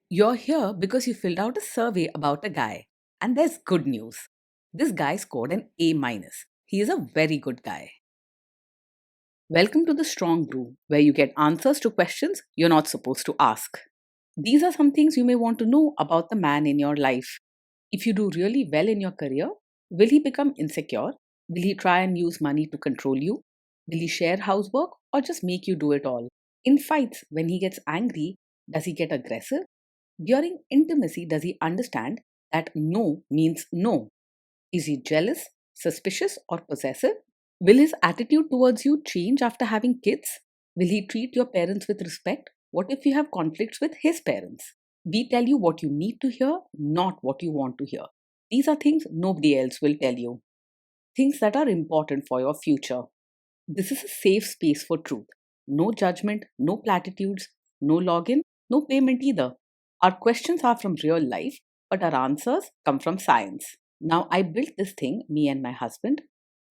You're here because you filled out a survey about a guy. And there's good news. This guy scored an A minus. He is a very good guy. Welcome to the Strong Brew, where you get answers to questions you're not supposed to ask. These are some things you may want to know about the man in your life. If you do really well in your career, will he become insecure? Will he try and use money to control you? Will he share housework or just make you do it all? In fights, when he gets angry, does he get aggressive? During intimacy, does he understand that no means no? Is he jealous, suspicious, or possessive? Will his attitude towards you change after having kids? Will he treat your parents with respect? What if you have conflicts with his parents? We tell you what you need to hear, not what you want to hear. These are things nobody else will tell you. Things that are important for your future. This is a safe space for truth. No judgment, no platitudes, no login, no payment either. Our questions are from real life, but our answers come from science. Now, I built this thing, me and my husband,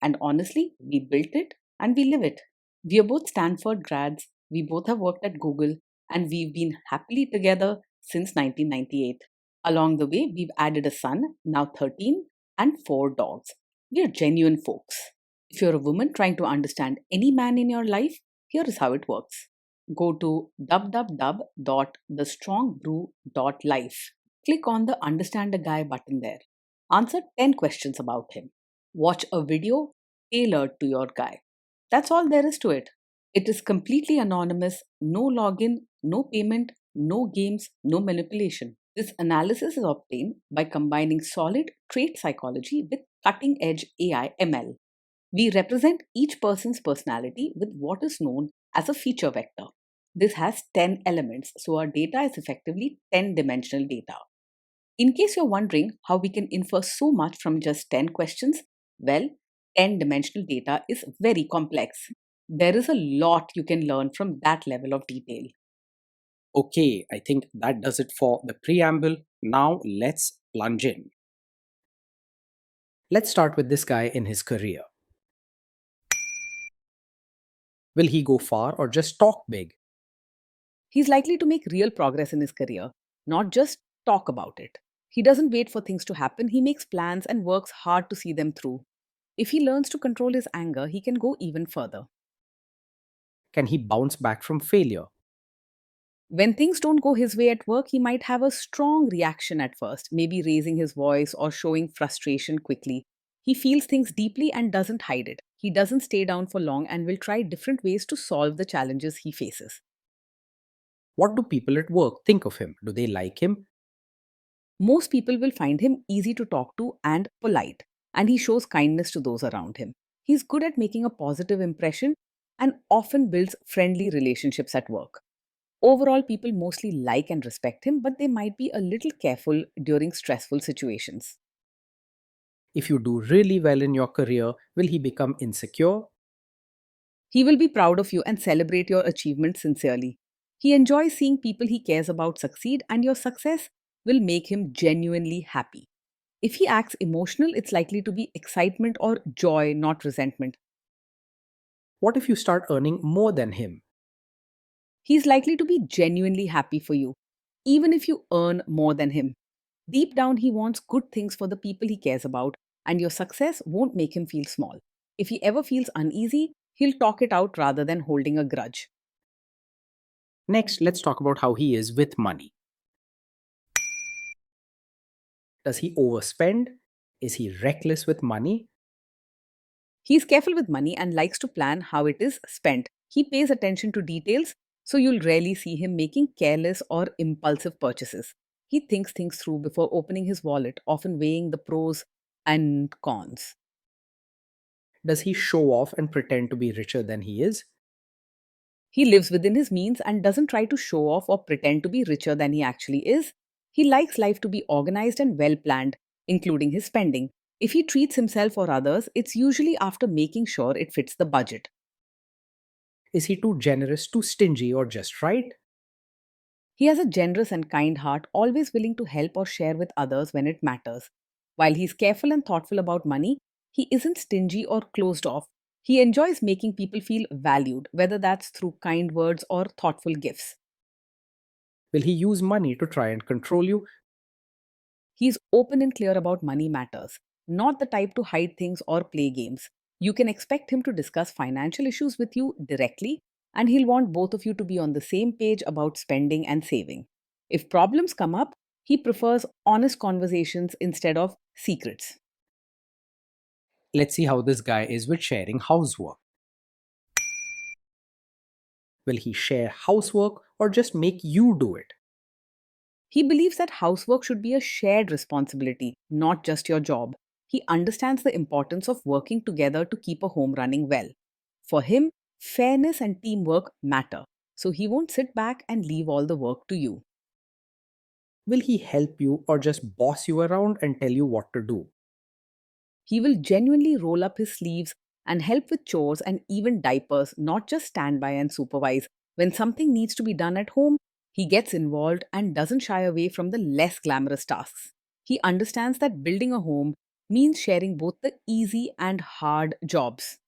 and honestly, we built it and we live it. We are both Stanford grads, we both have worked at Google, and we've been happily together since 1998. Along the way, we've added a son, now 13, and 4 dogs. We are genuine folks. If you're a woman trying to understand any man in your life, here is how it works. Go to www.thestrongbrew.life. Click on the Understand a Guy button there. Answer 10 questions about him. Watch a video tailored to your guy. That's all there is to it. It is completely anonymous, no login, no payment, no games, no manipulation. This analysis is obtained by combining solid trait psychology with cutting edge AI ML. We represent each person's personality with what is known as a feature vector. This has 10 elements, so our data is effectively 10-dimensional data. In case you're wondering how we can infer so much from just 10 questions, well, 10-dimensional data is very complex. There is a lot you can learn from that level of detail. Okay, I think that does it for the preamble. Now let's plunge in. Let's start with this guy in his career. Will he go far or just talk big? He's likely to make real progress in his career, not just talk about it. He doesn't wait for things to happen, he makes plans and works hard to see them through. If he learns to control his anger, he can go even further. Can he bounce back from failure? When things don't go his way at work, he might have a strong reaction at first, maybe raising his voice or showing frustration quickly. He feels things deeply and doesn't hide it. He doesn't stay down for long and will try different ways to solve the challenges he faces. What do people at work think of him? Do they like him? Most people will find him easy to talk to and polite, and he shows kindness to those around him. He's good at making a positive impression and often builds friendly relationships at work. Overall, people mostly like and respect him, but they might be a little careful during stressful situations. If you do really well in your career, will he become insecure? He will be proud of you and celebrate your achievements sincerely. He enjoys seeing people he cares about succeed, and your success will make him genuinely happy. If he acts emotional, it's likely to be excitement or joy, not resentment. What if you start earning more than him? He's likely to be genuinely happy for you, even if you earn more than him. Deep down, he wants good things for the people he cares about, and your success won't make him feel small. If he ever feels uneasy, he'll talk it out rather than holding a grudge. Next, let's talk about how he is with money. Does he overspend? Is he reckless with money? He's careful with money and likes to plan how it is spent. He pays attention to details, so you'll rarely see him making careless or impulsive purchases. He thinks things through before opening his wallet, often weighing the pros and cons. Does he show off and pretend to be richer than he is? He lives within his means and doesn't try to show off or pretend to be richer than he actually is. He likes life to be organized and well planned, including his spending. If he treats himself or others, it's usually after making sure it fits the budget. Is he too generous, too stingy, or just right? He has a generous and kind heart, always willing to help or share with others when it matters. While he's careful and thoughtful about money, he isn't stingy or closed off. He enjoys making people feel valued, whether that's through kind words or thoughtful gifts. Will he use money to try and control you? He's open and clear about money matters, not the type to hide things or play games. You can expect him to discuss financial issues with you directly, and he'll want both of you to be on the same page about spending and saving. If problems come up, he prefers honest conversations instead of secrets. Let's see how this guy is with sharing housework. Will he share housework or just make you do it? He believes that housework should be a shared responsibility, not just your job. He understands the importance of working together to keep a home running well. For him, fairness and teamwork matter, so he won't sit back and leave all the work to you. Will he help you or just boss you around and tell you what to do? He will genuinely roll up his sleeves and help with chores and even diapers, not just stand by and supervise. When something needs to be done at home, he gets involved and doesn't shy away from the less glamorous tasks. He understands that building a home means sharing both the easy and hard jobs.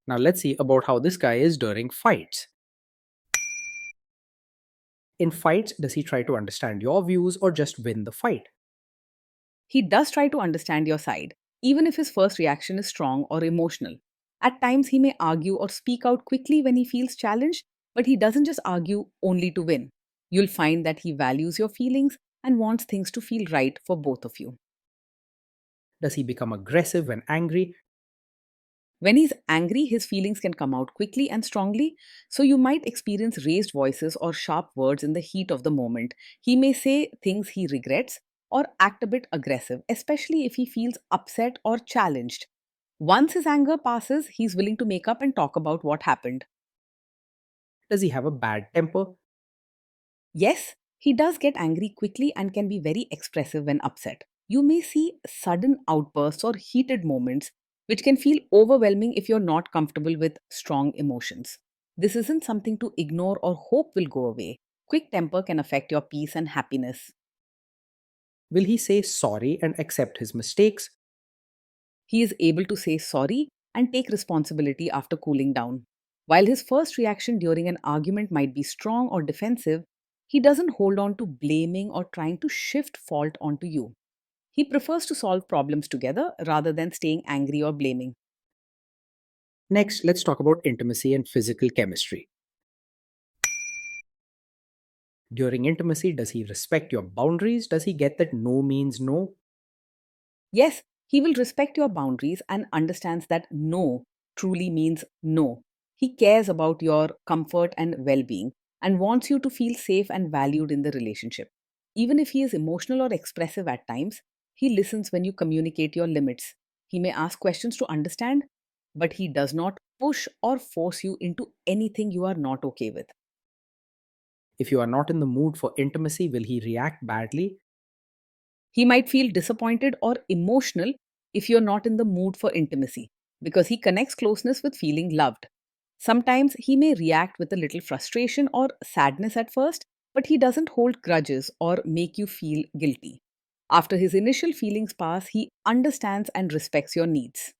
Now let's see about how this guy is during fights. In fights, does he try to understand your views or just win the fight? He does try to understand your side, even if his first reaction is strong or emotional. At times, he may argue or speak out quickly when he feels challenged, but he doesn't just argue only to win. You'll find that he values your feelings and wants things to feel right for both of you. Does he become aggressive when angry? When he's angry, his feelings can come out quickly and strongly, so you might experience raised voices or sharp words in the heat of the moment. He may say things he regrets or act a bit aggressive, especially if he feels upset or challenged. Once his anger passes, he's willing to make up and talk about what happened. Does he have a bad temper? Yes, he does get angry quickly and can be very expressive when upset. You may see sudden outbursts or heated moments, which can feel overwhelming if you're not comfortable with strong emotions. This isn't something to ignore or hope will go away. Quick temper can affect your peace and happiness. Will he say sorry and accept his mistakes? He is able to say sorry and take responsibility after cooling down. While his first reaction during an argument might be strong or defensive, he doesn't hold on to blaming or trying to shift fault onto you. He prefers to solve problems together rather than staying angry or blaming. Next, let's talk about intimacy and physical chemistry. During intimacy, does he respect your boundaries? Does he get that no means no? Yes, he will respect your boundaries and understands that no truly means no. He cares about your comfort and well being and wants you to feel safe and valued in the relationship. Even if he is emotional or expressive at times, he listens when you communicate your limits. He may ask questions to understand, but he does not push or force you into anything you are not okay with. If you are not in the mood for intimacy, will he react badly? He might feel disappointed or emotional if you're not in the mood for intimacy because he connects closeness with feeling loved. Sometimes he may react with a little frustration or sadness at first, but he doesn't hold grudges or make you feel guilty. After his initial feelings pass, he understands and respects your needs.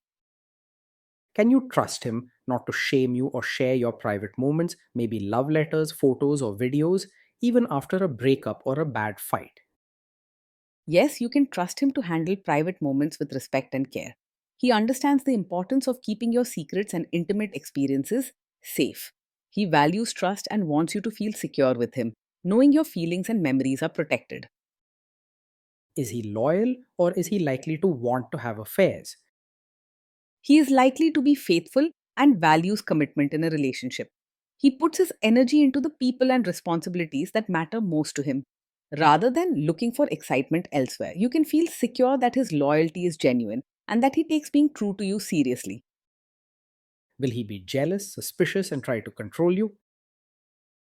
Can you trust him not to shame you or share your private moments, maybe love letters, photos, or videos, even after a breakup or a bad fight? Yes, you can trust him to handle private moments with respect and care. He understands the importance of keeping your secrets and intimate experiences safe. He values trust and wants you to feel secure with him, knowing your feelings and memories are protected. Is he loyal or is he likely to want to have affairs? He is likely to be faithful and values commitment in a relationship. He puts his energy into the people and responsibilities that matter most to him. Rather than looking for excitement elsewhere, you can feel secure that his loyalty is genuine and that he takes being true to you seriously. Will he be jealous, suspicious, and try to control you?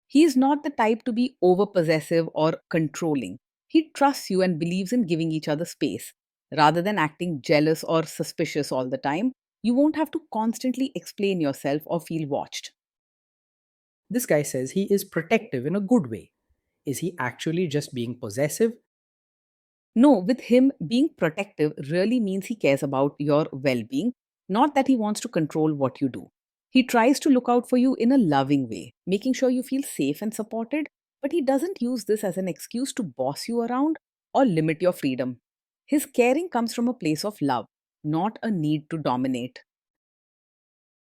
He is not the type to be over possessive or controlling. He trusts you and believes in giving each other space. Rather than acting jealous or suspicious all the time, you won't have to constantly explain yourself or feel watched. This guy says he is protective in a good way. Is he actually just being possessive? No, with him, being protective really means he cares about your well being, not that he wants to control what you do. He tries to look out for you in a loving way, making sure you feel safe and supported, but he doesn't use this as an excuse to boss you around or limit your freedom. His caring comes from a place of love, not a need to dominate.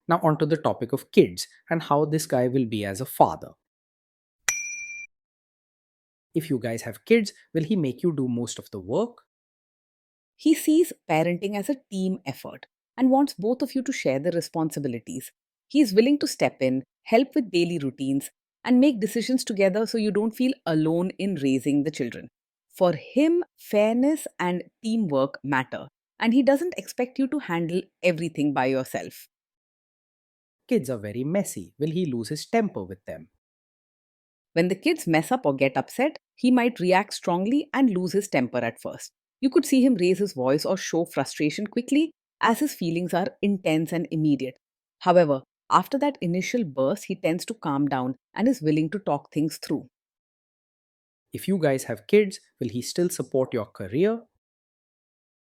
Now, onto the topic of kids and how this guy will be as a father. If you guys have kids, will he make you do most of the work? He sees parenting as a team effort and wants both of you to share the responsibilities. He is willing to step in, help with daily routines, and make decisions together so you don't feel alone in raising the children. For him, fairness and teamwork matter, and he doesn't expect you to handle everything by yourself. Kids are very messy. Will he lose his temper with them? When the kids mess up or get upset, he might react strongly and lose his temper at first. You could see him raise his voice or show frustration quickly as his feelings are intense and immediate. However, after that initial burst, he tends to calm down and is willing to talk things through. If you guys have kids, will he still support your career?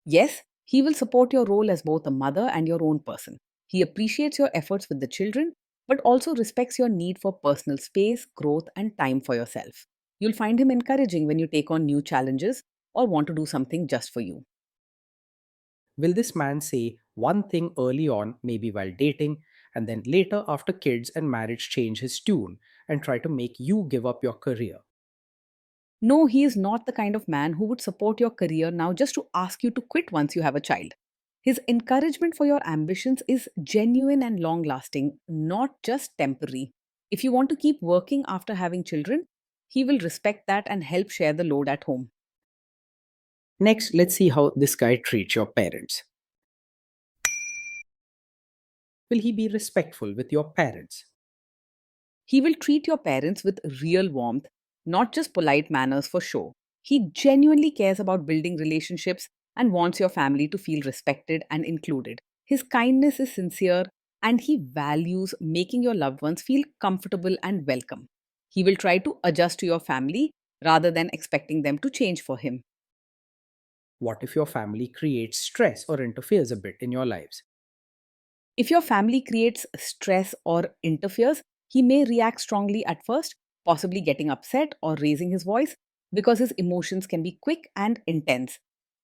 Yes, he will support your role as both a mother and your own person. He appreciates your efforts with the children, but also respects your need for personal space, growth, and time for yourself. You'll find him encouraging when you take on new challenges or want to do something just for you. Will this man say one thing early on, maybe while dating, and then later after kids and marriage change his tune and try to make you give up your career? No, he is not the kind of man who would support your career now just to ask you to quit once you have a child. His encouragement for your ambitions is genuine and long lasting, not just temporary. If you want to keep working after having children, he will respect that and help share the load at home. Next, let's see how this guy treats your parents. Will he be respectful with your parents? He will treat your parents with real warmth, not just polite manners for show. He genuinely cares about building relationships and wants your family to feel respected and included. His kindness is sincere and he values making your loved ones feel comfortable and welcome. He will try to adjust to your family rather than expecting them to change for him. What if your family creates stress or interferes a bit in your lives? If your family creates stress or interferes, he may react strongly at first, possibly getting upset or raising his voice because his emotions can be quick and intense.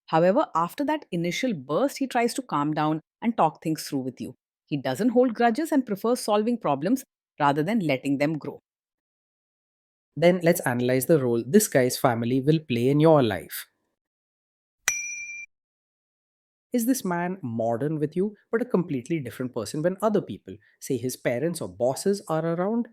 However, after that initial burst, he tries to calm down and talk things through with you. He doesn't hold grudges and prefers solving problems rather than letting them grow. Then let's analyze the role this guy's family will play in your life. Is this man modern with you, but a completely different person when other people, say his parents or bosses, are around?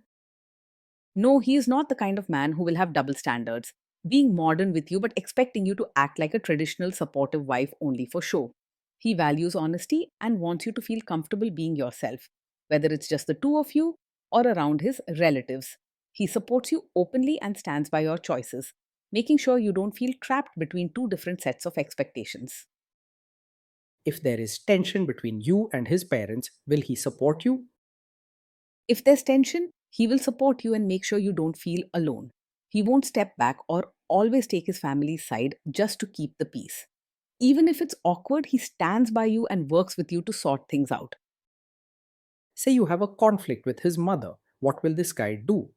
No, he is not the kind of man who will have double standards, being modern with you but expecting you to act like a traditional supportive wife only for show. He values honesty and wants you to feel comfortable being yourself, whether it's just the two of you or around his relatives. He supports you openly and stands by your choices, making sure you don't feel trapped between two different sets of expectations. If there is tension between you and his parents, will he support you? If there's tension, he will support you and make sure you don't feel alone. He won't step back or always take his family's side just to keep the peace. Even if it's awkward, he stands by you and works with you to sort things out. Say you have a conflict with his mother, what will this guy do?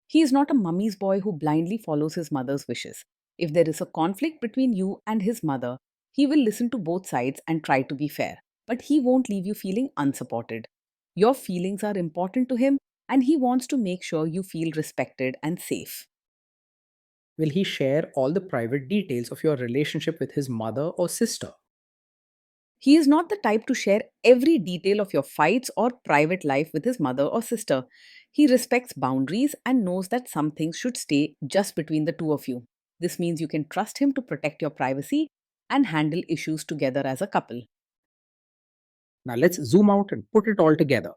He is not a mummy's boy who blindly follows his mother's wishes. If there is a conflict between you and his mother, he will listen to both sides and try to be fair. But he won't leave you feeling unsupported. Your feelings are important to him and he wants to make sure you feel respected and safe. Will he share all the private details of your relationship with his mother or sister? He is not the type to share every detail of your fights or private life with his mother or sister. He respects boundaries and knows that some things should stay just between the two of you. This means you can trust him to protect your privacy and handle issues together as a couple. Now let's zoom out and put it all together.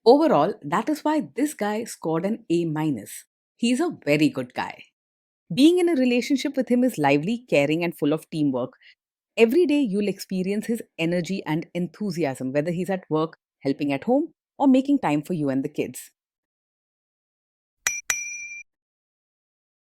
Overall, that is why this guy scored an A minus. He's a very good guy. Being in a relationship with him is lively, caring, and full of teamwork. Every day you'll experience his energy and enthusiasm, whether he's at work, helping at home, or making time for you and the kids.